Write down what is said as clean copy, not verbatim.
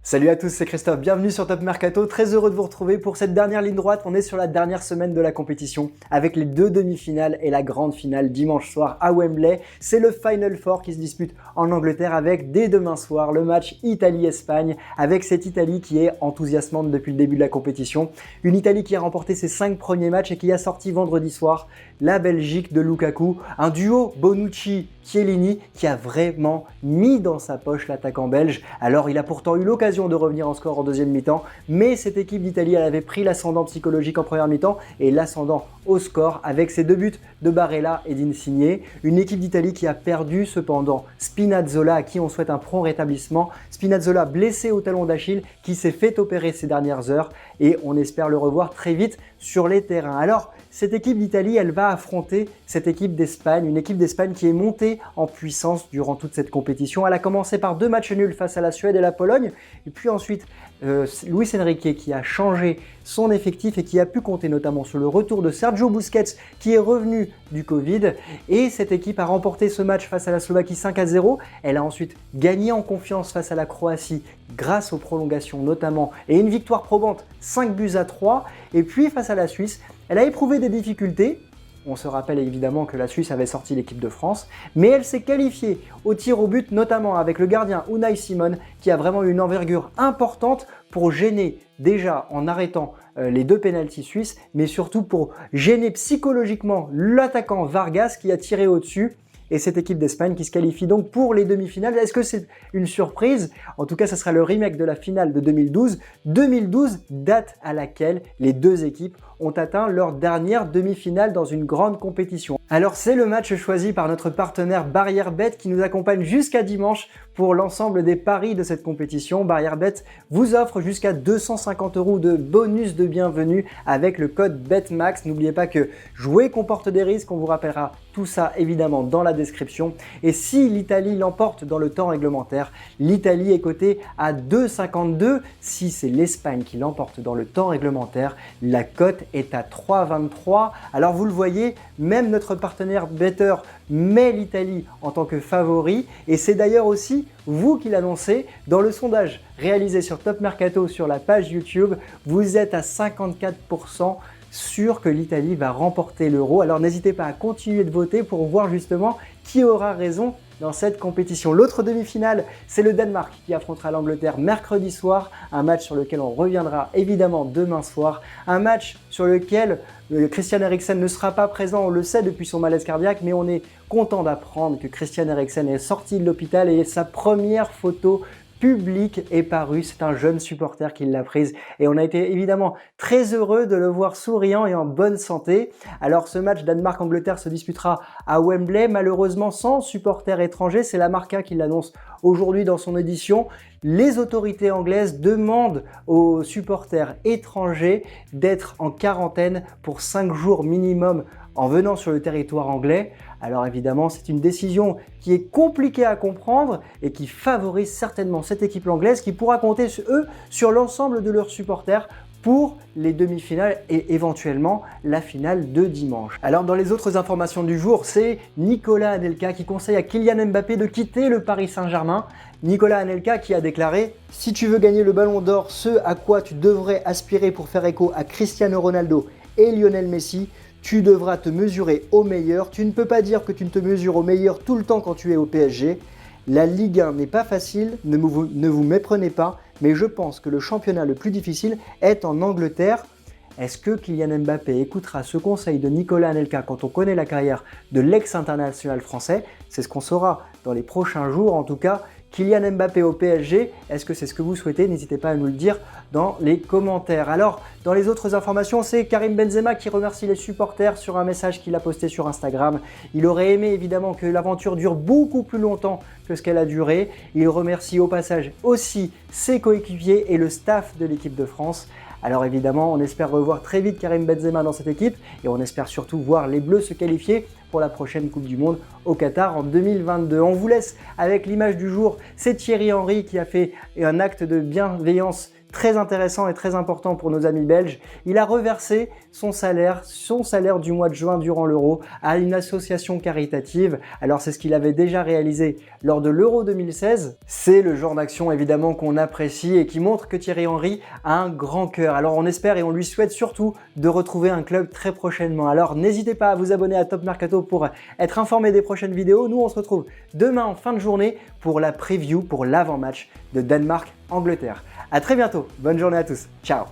Salut à tous, c'est Christophe, bienvenue sur Top Mercato, très heureux de vous retrouver pour cette dernière ligne droite. On est sur la dernière semaine de la compétition avec les deux demi-finales et la grande finale dimanche soir à Wembley. C'est le Final Four qui se dispute en Angleterre avec dès demain soir le match Italie-Espagne, avec cette Italie qui est enthousiasmante depuis le début de la compétition. Une Italie qui a remporté ses 5 premiers matchs et qui a sorti vendredi soir la Belgique de Lukaku, un duo Bonucci-Chiellini qui a vraiment mis dans sa poche l'attaquant belge. Alors il a pourtant eu l'occasion de revenir en score en deuxième mi-temps, mais cette équipe d'Italie elle avait pris l'ascendant psychologique en première mi-temps et l'ascendant au score avec ses 2 buts de Barella et d'Insigne. Une équipe d'Italie qui a perdu cependant Spinazzola, à qui on souhaite un prompt rétablissement. Spinazzola blessé au talon d'Achille, qui s'est fait opérer ces dernières heures et on espère le revoir très vite sur les terrains. Alors cette équipe d'Italie, elle va affronter cette équipe d'Espagne, une équipe d'Espagne qui est montée en puissance durant toute cette compétition. Elle a commencé par 2 matchs nuls face à la Suède et la Pologne, et puis ensuite Luis Enrique qui a changé son effectif et qui a pu compter notamment sur le retour de Sergio Busquets qui est revenu du Covid, et cette équipe a remporté ce match face à la Slovaquie 5-0. Elle a ensuite gagné en confiance face à la Croatie grâce aux prolongations notamment et une victoire probante 5-3, et puis face à la Suisse, elle a éprouvé des difficultés. On se rappelle évidemment que la Suisse avait sorti l'équipe de France, mais elle s'est qualifiée au tir au but, notamment avec le gardien Unai Simon, qui a vraiment eu une envergure importante pour gêner déjà en arrêtant les 2 pénaltys suisses, mais surtout pour gêner psychologiquement l'attaquant Vargas qui a tiré au-dessus. Et cette équipe d'Espagne qui se qualifie donc pour les demi-finales. Est-ce que c'est une surprise? En tout cas, ce sera le remake de la finale de 2012. 2012, date à laquelle les 2 équipes ont atteint leur dernière demi-finale dans une grande compétition. Alors c'est le match choisi par notre partenaire BarrièreBet qui nous accompagne jusqu'à dimanche pour l'ensemble des paris de cette compétition. BarrièreBet vous offre jusqu'à 250 € de bonus de bienvenue avec le code BETMAX. N'oubliez pas que jouer comporte des risques, on vous rappellera tout ça évidemment dans la description. Et si l'Italie l'emporte dans le temps réglementaire, l'Italie est cotée à 2,52. Si c'est l'Espagne qui l'emporte dans le temps réglementaire, la cote est à 3,23. Alors vous le voyez, même notre partenaire Better met l'Italie en tant que favori, et c'est d'ailleurs aussi vous qui l'annoncez dans le sondage réalisé sur Top Mercato sur la page YouTube. Vous êtes à 54% sûr que l'Italie va remporter l'Euro. Alors n'hésitez pas à continuer de voter pour voir justement qui aura raison dans cette compétition. L'autre demi-finale, c'est le Danemark qui affrontera l'Angleterre mercredi soir, un match sur lequel on reviendra évidemment demain soir, un match sur lequel Christian Eriksen ne sera pas présent, on le sait depuis son malaise cardiaque, mais on est content d'apprendre que Christian Eriksen est sorti de l'hôpital et sa première photo public est paru. C'est un jeune supporter qui l'a prise et on a été évidemment très heureux de le voir souriant et en bonne santé. Alors ce match Danemark-Angleterre se disputera à Wembley, malheureusement sans supporters étrangers. C'est la Marca qui l'annonce aujourd'hui dans son édition. Les autorités anglaises demandent aux supporters étrangers d'être en quarantaine pour 5 jours minimum en venant sur le territoire anglais. Alors évidemment, c'est une décision qui est compliquée à comprendre et qui favorise certainement cette équipe anglaise qui pourra compter, sur l'ensemble de leurs supporters pour les demi-finales et éventuellement la finale de dimanche. Alors dans les autres informations du jour, c'est Nicolas Anelka qui conseille à Kylian Mbappé de quitter le Paris Saint-Germain. Nicolas Anelka qui a déclaré « Si tu veux gagner le Ballon d'Or, ce à quoi tu devrais aspirer pour faire écho à Cristiano Ronaldo et Lionel Messi, tu devras te mesurer au meilleur. Tu ne peux pas dire que tu ne te mesures au meilleur tout le temps quand tu es au PSG. La Ligue 1 n'est pas facile, ne vous méprenez pas, mais je pense que le championnat le plus difficile est en Angleterre. » Est-ce que Kylian Mbappé écoutera ce conseil de Nicolas Anelka quand on connaît la carrière de l'ex-international français? C'est ce qu'on saura dans les prochains jours en tout cas. Kylian Mbappé au PSG, est-ce que c'est ce que vous souhaitez? N'hésitez pas à nous le dire dans les commentaires. Alors, dans les autres informations, c'est Karim Benzema qui remercie les supporters sur un message qu'il a posté sur Instagram. Il aurait aimé évidemment que l'aventure dure beaucoup plus longtemps que ce qu'elle a duré. Il remercie au passage aussi ses coéquipiers et le staff de l'équipe de France. Alors évidemment, on espère revoir très vite Karim Benzema dans cette équipe et on espère surtout voir les Bleus se qualifier pour la prochaine Coupe du Monde au Qatar en 2022. On vous laisse avec l'image du jour, c'est Thierry Henry qui a fait un acte de bienveillance très intéressant et très important pour nos amis belges. Il a reversé son salaire du mois de juin durant l'Euro à une association caritative. Alors c'est ce qu'il avait déjà réalisé lors de l'Euro 2016. C'est le genre d'action évidemment qu'on apprécie et qui montre que Thierry Henry a un grand cœur. Alors on espère et on lui souhaite surtout de retrouver un club très prochainement. Alors n'hésitez pas à vous abonner à Top Mercato pour être informé des prochaines vidéos. Nous on se retrouve demain en fin de journée pour la preview, pour l'avant-match de Danemark-Angleterre. À très bientôt, bonne journée à tous, ciao.